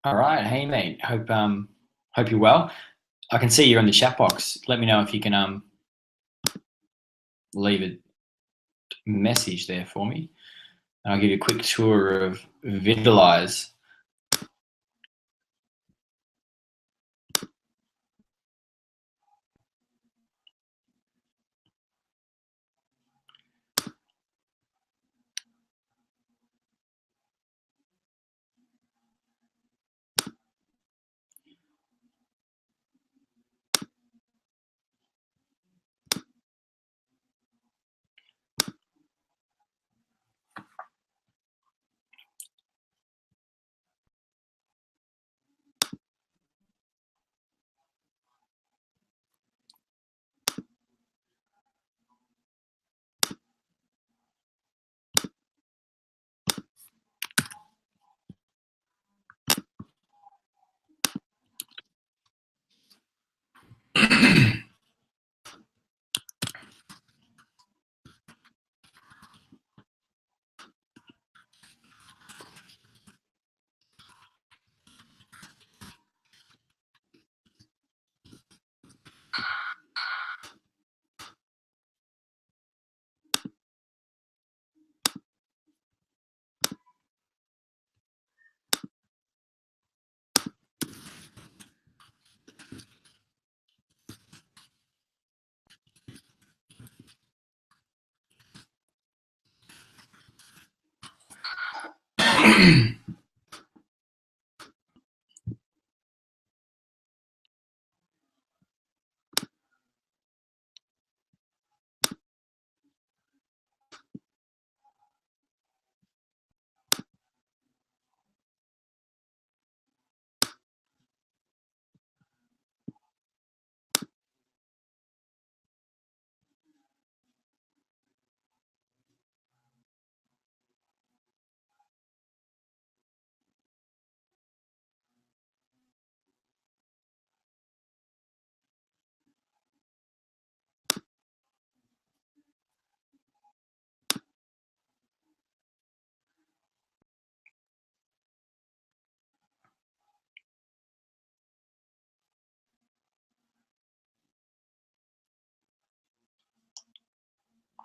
All right, hey mate. Hope you're well. I can see you're in the chat box. Let me know if you can leave a message there for me, and I'll give you a quick tour of Vidalyze.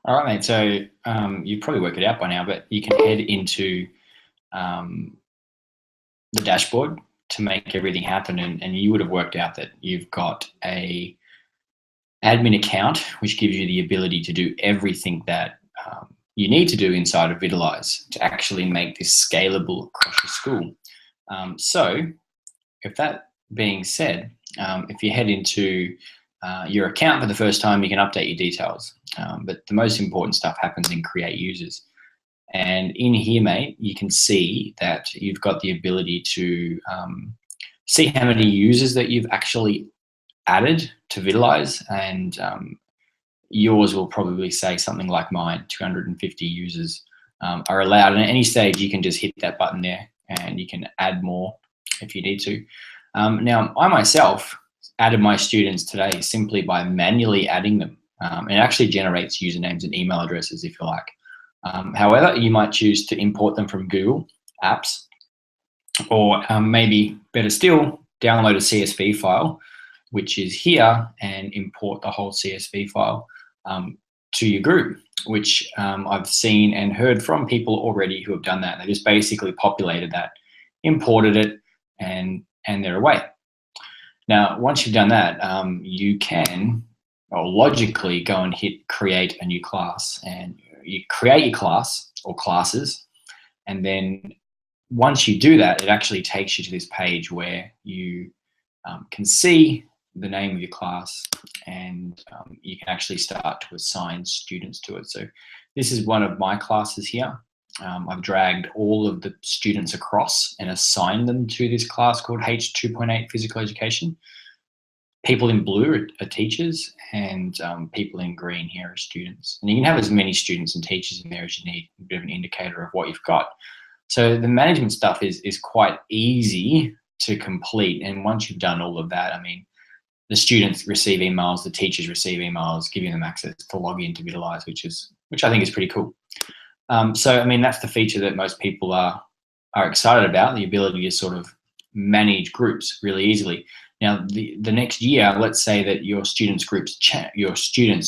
All right, mate. So you've probably worked it out by now, but you can head into um, the dashboard to make everything happen, and you would have worked out that you've got a admin account, which gives you the ability to do everything that you need to do inside of Vidalyze to actually make this scalable across your school. So if that being said, if you head into your account for the first time, you can update your details. But the most important stuff happens in create users. And in here, mate, you can see that you've got the ability to see how many users that you've actually added to Vidalyze, and yours will probably say something like mine, 250 users are allowed. And at any stage, you can just hit that button there and you can add more if you need to. Now, I myself added my students today simply by manually adding them. It actually generates usernames and email addresses if you like. However, you might choose to import them from Google Apps, or maybe better still, download a CSV file, which is here, and import the whole CSV file to your group, which I've seen and heard from people already who have done that. They just basically populated that, imported it, and they're away. Now, once you've done that, you can, or logically, go and hit create a new class, and you create your class or classes, and then once you do that, it actually takes you to this page where you can see the name of your class, and you can actually start to assign students to it. So this is one of my classes here. I've dragged all of the students across and assigned them to this class called H2.8 Physical Education. People in blue are teachers, and people in green here are students. And you can have as many students and teachers in there as you need, a bit of an indicator of what you've got. So the management stuff is quite easy to complete. And once you've done all of that, I mean, the students receive emails, the teachers receive emails, giving them access to log into Vidalyze, which I think is pretty cool. So, I mean, that's the feature that most people are excited about, the ability to sort of manage groups really easily. Now, the next year, let's say that your students'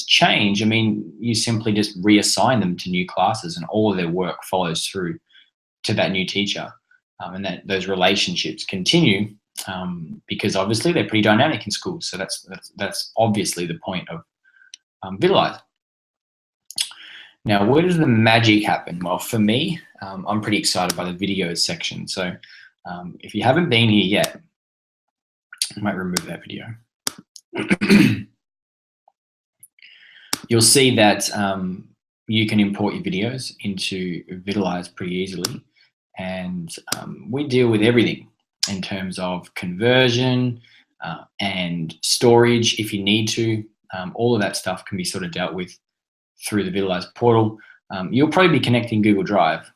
change. I mean, you simply just reassign them to new classes, and all of their work follows through to that new teacher, and that those relationships continue, because obviously they're pretty dynamic in schools. So that's obviously the point of Vidalyze. Now, where does the magic happen? Well, for me, I'm pretty excited by the videos section. So if you haven't been here yet, I might remove that video. You'll see that you can import your videos into Vidalyze pretty easily. And we deal with everything in terms of conversion and storage if you need to. All of that stuff can be sort of dealt with through the Vidalyze portal. You'll probably be connecting Google Drive.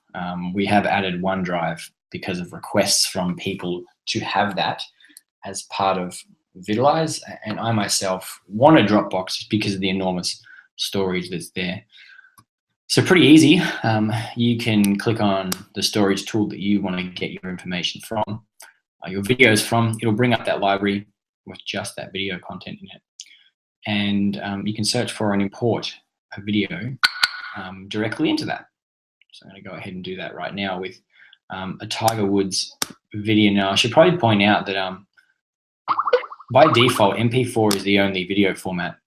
We have added OneDrive because of requests from people to have that as part of Vidalyze, and I myself want a Dropbox just because of the enormous storage that's there. So pretty easy. You can click on the storage tool that you want to get your information from, your videos from. It'll bring up that library with just that video content in it. And you can search for and import a video directly into that. So I'm going to go ahead and do that right now with a Tiger Woods video. Now, I should probably point out that by default, MP4 is the only video format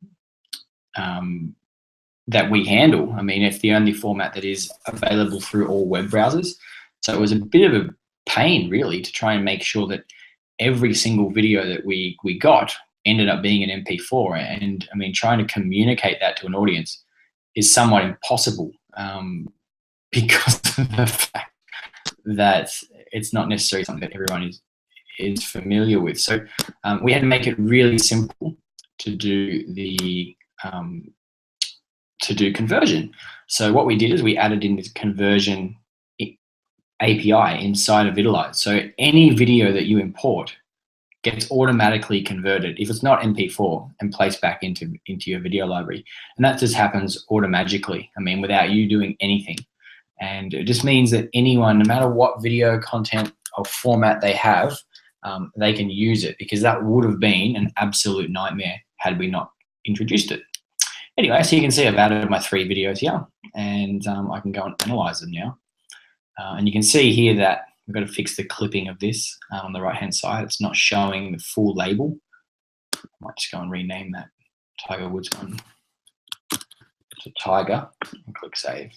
that we handle. I mean, it's the only format that is available through all web browsers. So it was a bit of a pain, really, to try and make sure that every single video that we got ended up being an MP4. And I mean, trying to communicate that to an audience is somewhat impossible because of the fact that it's not necessarily something that everyone is familiar with. So we had to make it really simple to do the conversion. So what we did is we added in this conversion API inside of Vidalyze. So any video that you import gets automatically converted if it's not MP4 and placed back into your video library. And that just happens automatically, I mean, without you doing anything. And it just means that anyone, no matter what video content or format they have, they can use it, because that would have been an absolute nightmare had we not introduced it. Anyway, so you can see I've added my 3 videos here, and I can go and analyze them now. And you can see here that we've got to fix the clipping of this on the right-hand side. It's not showing the full label. I might just go and rename that Tiger Woods one to Tiger and click Save.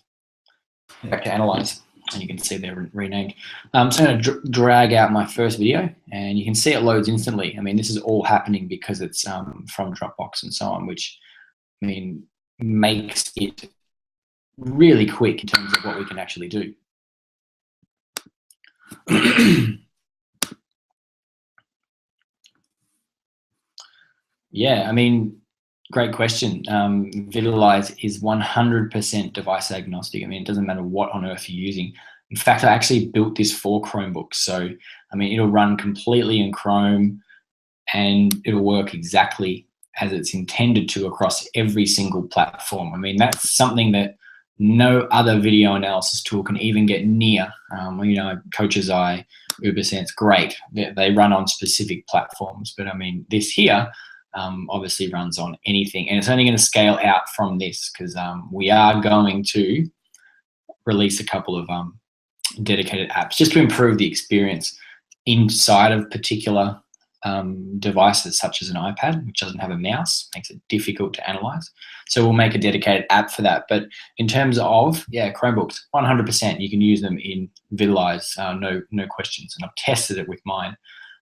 Back to Analyze, and you can see they're renamed. So I'm going to drag out my first video, and you can see it loads instantly. I mean, this is all happening because it's from Dropbox and so on, which, I mean, makes it really quick in terms of what we can actually do. Yeah, I mean, great question. Vidalyze is 100% device agnostic. I mean, it doesn't matter what on earth you're using. In fact, I actually built this for Chromebooks. So, I mean, it'll run completely in Chrome, and it'll work exactly as it's intended to across every single platform. I mean, that's something that no other video analysis tool can even get near. You know, Coach's Eye, UberSense, great. They run on specific platforms. But I mean, this here obviously runs on anything. And it's only going to scale out from this, because we are going to release a couple of dedicated apps just to improve the experience inside of particular devices such as an iPad, which doesn't have a mouse, makes it difficult to analyze. So we'll make a dedicated app for that. But in terms of, yeah, Chromebooks, 100%, you can use them in Vidalyze, no questions. And I've tested it with mine.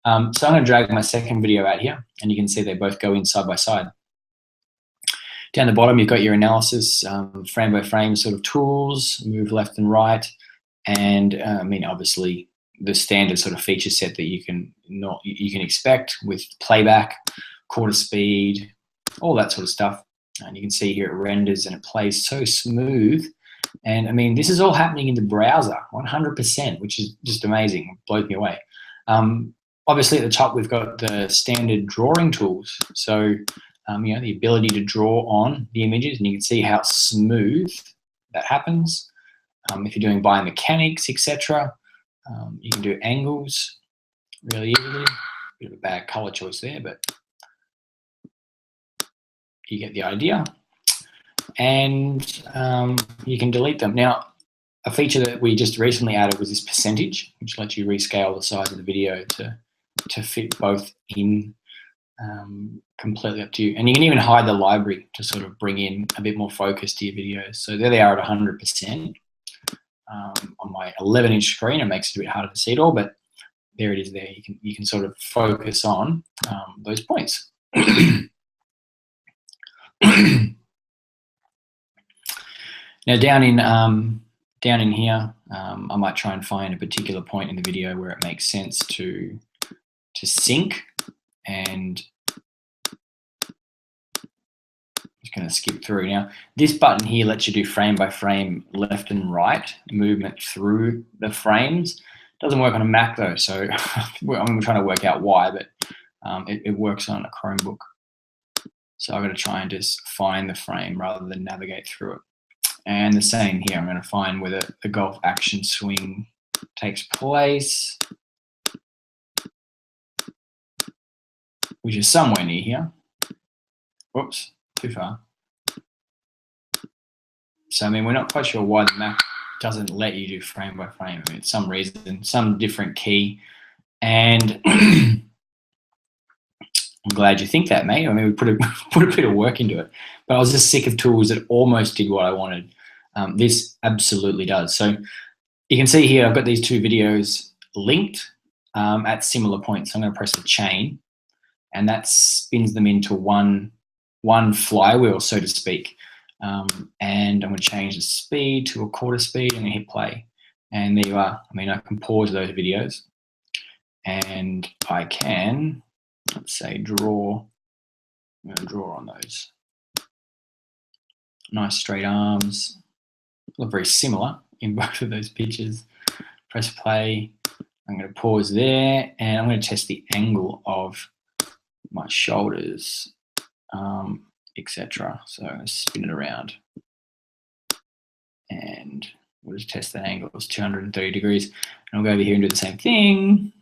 So I'm going to drag my second video out here, and you can see they both go in side by side. Down the bottom, you've got your analysis, frame by frame sort of tools, move left and right. And I mean, obviously, the standard sort of feature set that you can expect with playback, quarter speed, all that sort of stuff. And you can see here it renders and it plays so smooth. And I mean, this is all happening in the browser, 100%, which is just amazing. It blows me away. Obviously, at the top, we've got the standard drawing tools. So, you know, the ability to draw on the images, and you can see how smooth that happens. If you're doing biomechanics, etc., you can do angles really easily. Bit of a bad color choice there, but you get the idea. And you can delete them. Now, a feature that we just recently added was this percentage, which lets you rescale the size of the video to fit both in. Completely up to you. And you can even hide the library to sort of bring in a bit more focus to your videos. So there they are at 100%. On my 11-inch screen, it makes it a bit harder to see it all, but there it is there. You can sort of focus on those points. Now down in here, I might try and find a particular point in the video where it makes sense to sync, and just going to skip through. Now, this button here lets you do frame by frame, left and right movement through the frames. Doesn't work on a Mac though, so we're trying to work out why, but it works on a Chromebook. So I'm going to try and just find the frame rather than navigate through it. And the same here, I'm going to find where the golf action swing takes place, which is somewhere near here. Whoops, too far. So, I mean, we're not quite sure why the Mac doesn't let you do frame by frame. I mean, it's some reason, some different key. And I'm glad you think that, mate. I mean, we put a bit of work into it. But I was just sick of tools that almost did what I wanted. This absolutely does. So you can see here, I've got these two videos linked at similar points. I'm going to press the chain, and that spins them into one flywheel, so to speak. And I'm going to change the speed to a quarter speed, and hit play. And there you are. I mean, I can pause those videos, and I can, let's say, draw. I'm going to draw on those. Nice straight arms. Look very similar in both of those pictures. Press play. I'm going to pause there, and I'm going to test the angle of my shoulders, etc. So I'm going to spin it around, and we'll just test that angle. It's 230 degrees. And I'll go over here and do the same thing.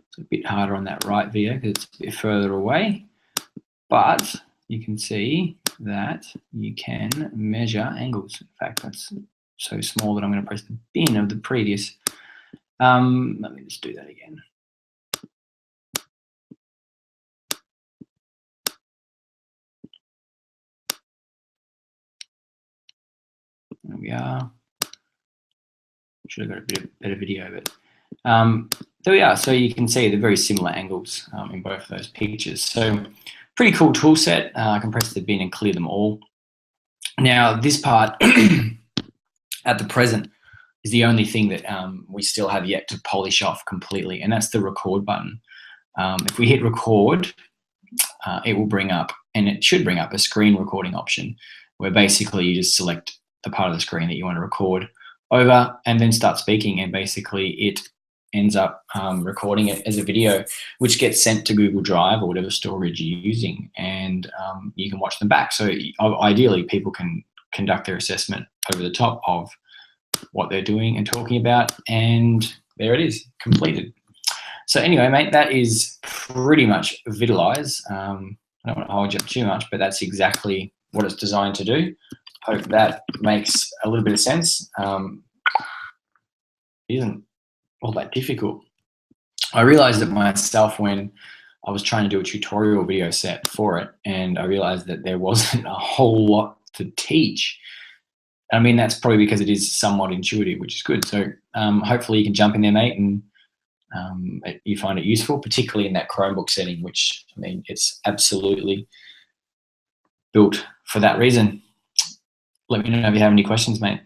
It's a bit harder on that right video because it's a bit further away, but you can see that you can measure angles. In fact, that's so small that I'm going to press the bin of the previous. Let me just do that again. There we are. Should have got a bit better video, but there we are. So you can see the very similar angles in both of those pictures. So pretty cool tool set. I can press the bin and clear them all. Now this part at the present is the only thing that we still have yet to polish off completely, and that's the record button. If we hit record, it will bring up, and it should bring up, a screen recording option where basically you just select the part of the screen that you want to record over and then start speaking, and basically it ends up recording it as a video, which gets sent to Google Drive or whatever storage you're using, and you can watch them back. So ideally people can conduct their assessment over the top of what they're doing and talking about, and there it is, completed. So anyway, mate, that is pretty much Vidalyze. I don't want to hold you up too much, but that's exactly what it's designed to do. Hope that makes a little bit of sense. It isn't all that difficult. I realized it myself when I was trying to do a tutorial video set for it, and I realized that there wasn't a whole lot to teach. I mean, that's probably because it is somewhat intuitive, which is good. So hopefully you can jump in there, mate, and you find it useful, particularly in that Chromebook setting, which, I mean, it's absolutely built for that reason. Let me know if you have any questions, mate.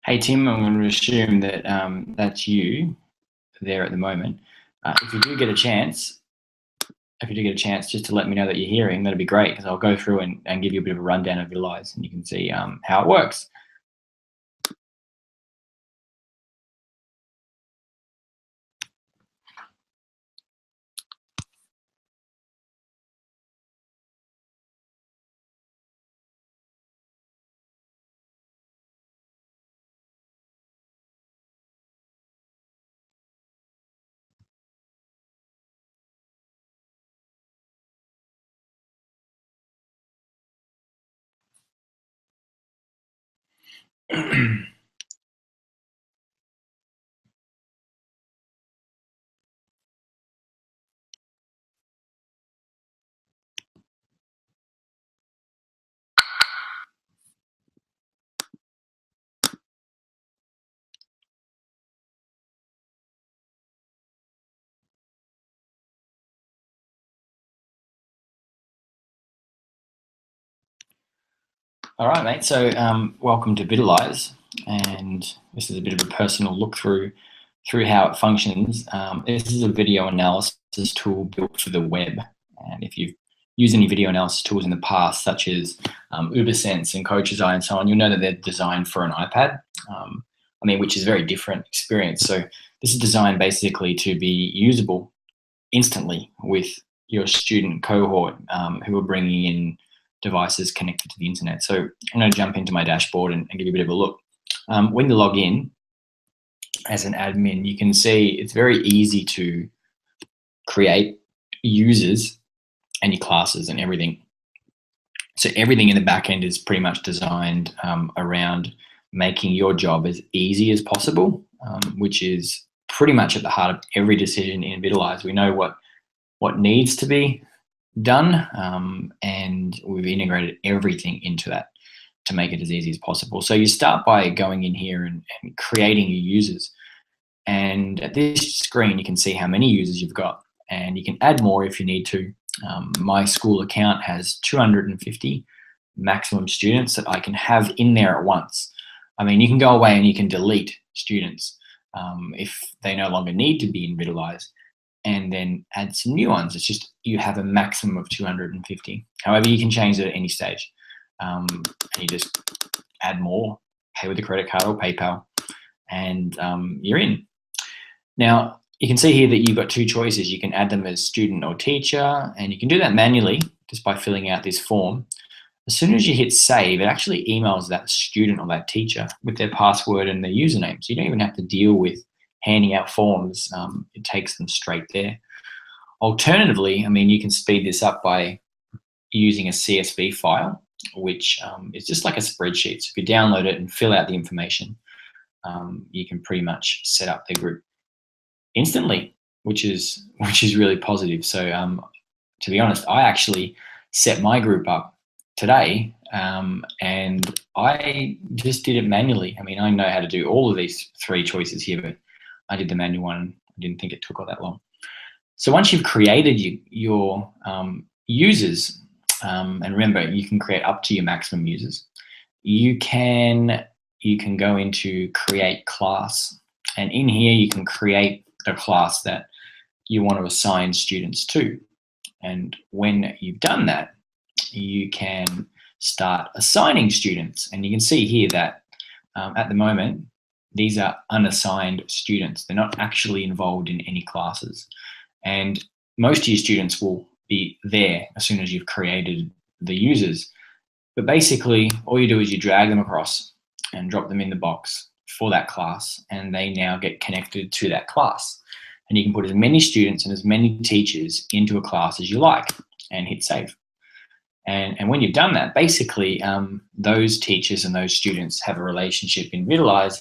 Hey, Tim, I'm going to assume that that's you there at the moment. If you do get a chance, just to let me know that you're hearing, that'd be great, because I'll go through and give you a bit of a rundown of Vidalyze, and you can see how it works. All right, mate. So welcome to Vidalyze, and this is a bit of a personal look through how it functions. This is a video analysis tool built for the web, and if you've used any video analysis tools in the past, such as UberSense and Coach's Eye and so on, you'll know that they're designed for an iPad. Which is a very different experience. So this is designed basically to be usable instantly with your student cohort who are bringing in devices connected to the internet. So I'm going to jump into my dashboard and give you a bit of a look. When you log in as an admin, you can see it's very easy to create users and your classes and everything. So everything in the back end is pretty much designed around making your job as easy as possible, which is pretty much at the heart of every decision in Vidalyze. We know what needs to be done, and we've integrated everything into that to make it as easy as possible. So you start by going in here and creating your users. And at this screen, you can see how many users you've got, and you can add more if you need to. My school account has 250 maximum students that I can have in there at once. You can go away and you can delete students if they no longer need to be in Vidalyze, and then add some new ones. It's just you have a maximum of 250. However, you can change it at any stage. And you just add more, pay with a credit card or PayPal, and you're in. Now, you can see here that you've got two choices. You can add them as student or teacher, and you can do that manually just by filling out this form. As soon as you hit save, it actually emails that student or that teacher with their password and their username. So you don't even have to deal with handing out forms. It takes them straight there. Alternatively, you can speed this up by using a CSV file, which is just like a spreadsheet. So if you download it and fill out the information, you can pretty much set up the group instantly, which is really positive. So to be honest, I actually set my group up today, and I just did it manually. I know how to do all of these three choices here, but I did the manual one. I didn't think it took all that long. So once you've created your users, and remember, you can create up to your maximum users, you can go into create class, and in here you can create a class that you want to assign students to. And when you've done that, you can start assigning students. And you can see here that at the moment, these are unassigned students. They're not actually involved in any classes. And most of your students will be there as soon as you've created the users. But basically, all you do is you drag them across and drop them in the box for that class, and they now get connected to that class. And you can put as many students and as many teachers into a class as you like and hit save. And when you've done that, basically those teachers and those students have a relationship in Vidalyze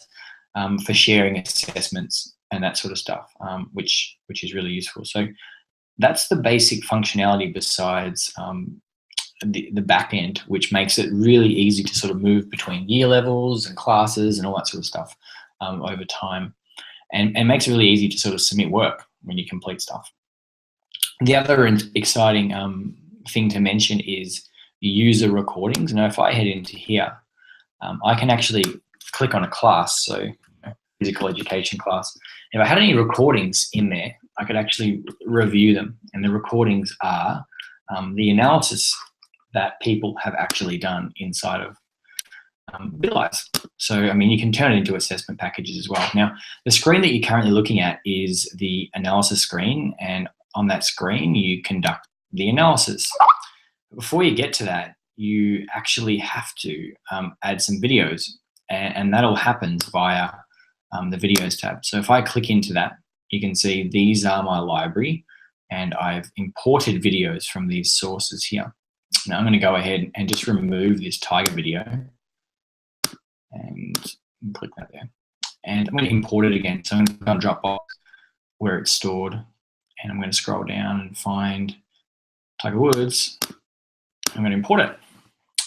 for sharing assessments and that sort of stuff, which is really useful. So that's the basic functionality besides the back end, which makes it really easy to sort of move between year levels and classes and all that sort of stuff over time, and makes it really easy to sort of submit work when you complete stuff. The other exciting thing to mention is user recordings. Now, if I head into here, I can actually click on a class, so physical education class. If I had any recordings in there, I could actually review them, and the recordings are the analysis that people have actually done inside of Vidalyze. So, you can turn it into assessment packages as well. Now, the screen that you're currently looking at is the analysis screen, and on that screen, you conduct the analysis. Before you get to that, you actually have to add some videos, and that all happens via the videos tab. So if I click into that, you can see these are my library, and I've imported videos from these sources here. Now I'm going to go ahead and just remove this tiger video, and click that there. And I'm going to import it again. So I'm going to click on Dropbox where it's stored, and I'm going to scroll down and find Tiger Woods. I'm going to import it,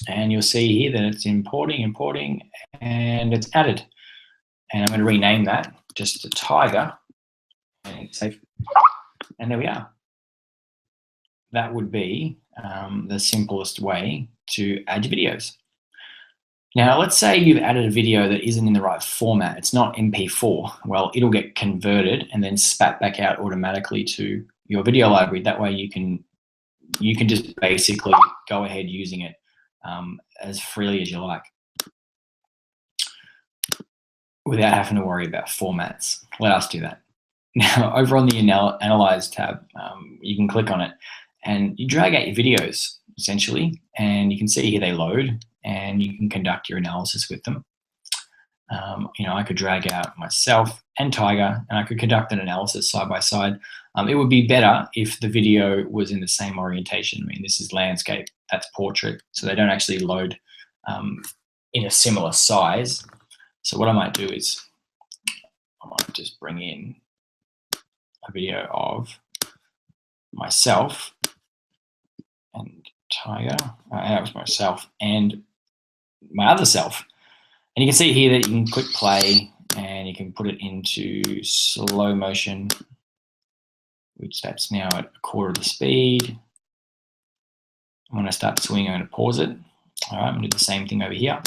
and you'll see here that it's importing, and it's added. And I'm going to rename that just to Tiger, and save. And there we are. That would be the simplest way to add your videos. Now, let's say you've added a video that isn't in the right format. It's not MP4. Well, it'll get converted and then spat back out automatically to your video library. That way you can just basically go ahead using it as freely as you like without having to worry about formats. Let us do that. Now, over on the Analyze tab, you can click on it and you drag out your videos, essentially, and you can see here they load and you can conduct your analysis with them. I could drag out myself and Tiger, and I could conduct an analysis side by side. It would be better if the video was in the same orientation. I mean, this is landscape, that's portrait, so they don't actually load in a similar size. So what I might do is I might just bring in a video of myself and Tiger. That was myself and my other self. And you can see here that you can click play and you can put it into slow motion, which that's now at 1/4 of the speed. When I start swinging, I'm going to pause it. All right, I'm going to do the same thing over here.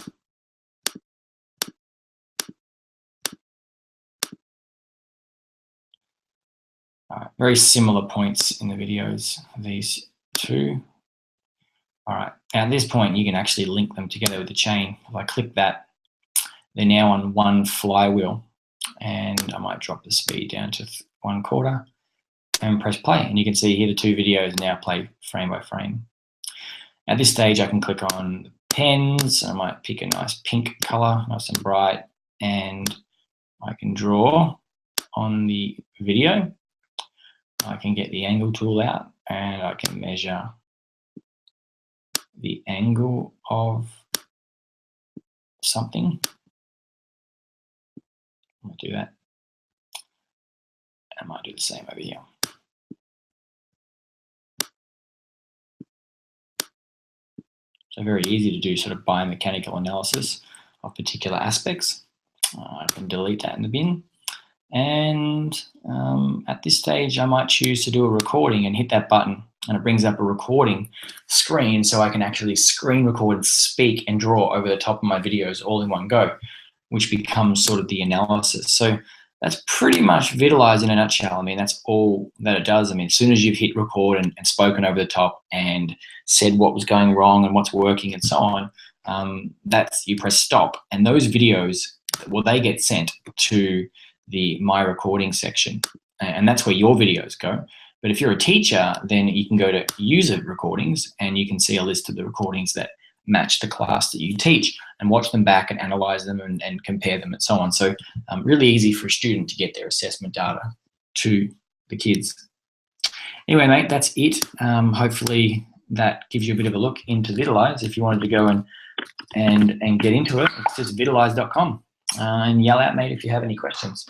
All right, very similar points in the videos, these two. All right, now at this point, you can actually link them together with the chain. If I click that, they're now on one flywheel, and I might drop the speed down to 1/4 and press play. And you can see here the two videos now play frame by frame. At this stage, I can click on the pens. I might pick a nice pink color, nice and bright, and I can draw on the video. I can get the angle tool out and I can measure the angle of something. I'm going to do that. I might do the same over here. So very easy to do sort of biomechanical analysis of particular aspects. I can delete that in the bin. And at this stage, I might choose to do a recording and hit that button, and it brings up a recording screen so I can actually screen record, speak, and draw over the top of my videos all in one go, which becomes sort of the analysis. So that's pretty much Vidalyze in a nutshell. I mean, that's all that it does. I mean, as soon as you've hit record and spoken over the top and said what was going wrong and what's working and so on, you press stop. And those videos, well, they get sent to the My Recording section. And that's where your videos go. But if you're a teacher, then you can go to User Recordings and you can see a list of the recordings that match the class that you teach and watch them back and analyze them and compare them and so on. So really easy for a student to get their assessment data to the kids. Anyway, mate, that's it. Hopefully that gives you a bit of a look into Vidalyze. If you wanted to go and get into it, it's just vidalyze.com. And yell out, mate, if you have any questions.